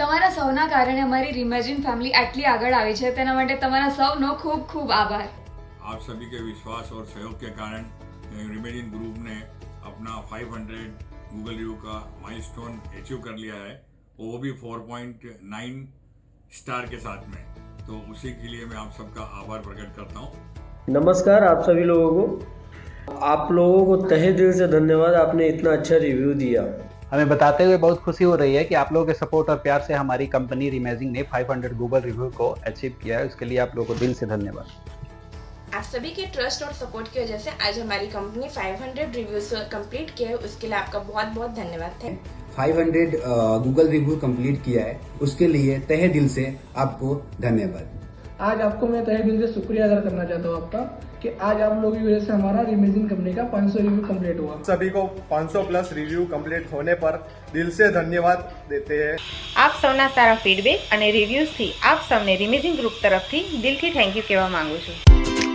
તમારા સૌના કારણે અમારી રિમેજિન ફેમિલી આટલી આગળ આવી છે, તેના માટે તમારા સૌનો ખૂબ ખૂબ આભાર। आप सभी के विश्वास और सहयोग के कारण रिमेजिन ग्रुप ने अपना 500 गूगल रिव्यू का माइलस्टोन अचीव कर लिया है, वो भी 4.9 स्टार के साथ में। तो उसी के लिए मैं आप सबका आभार प्रकट करता हूँ। नमस्कार आप सभी लोगों को, आप लोगों को तहे दिल से धन्यवाद, आपने इतना अच्छा रिव्यू दिया। हमें बताते हुए बहुत खुशी हो रही है कि आप लोगों के सपोर्ट और प्यार से हमारी कंपनी रिमेजिन ने 500 गूगल रिव्यू को अचीव किया है। उसके लिए आप लोगों को दिल से धन्यवाद। आप सभी के ट्रस्ट और सपोर्ट की वजह से आज हमारी कंपनी 500 रिव्यूज कंप्लीट किया है, उसके लिए आपका बहुत बहुत धन्यवाद है। 500 गूगल रिव्यू कंप्लीट किया है, उसके लिए तहे दिल से आपको धन्यवाद। आज आपको मैं तहे दिल से शुक्रिया अदा करना चाहता हूँ आपका कि आज आप लोगों की वजह से हमारा रिमेजिन कंपनी का 500 रिव्यू कंप्लीट हुआ। सभी को 500 प्लस रिव्यू कंप्लीट होने पर दिल से धन्यवाद देते हैं। આપ સૌના સારા ફીડબેક અને રિવ્યુઝથી આપ સૌને રિમેજિન ગ્રુપ તરફથી દિલથી થેન્ક યુ કહેવા માંગુ છું।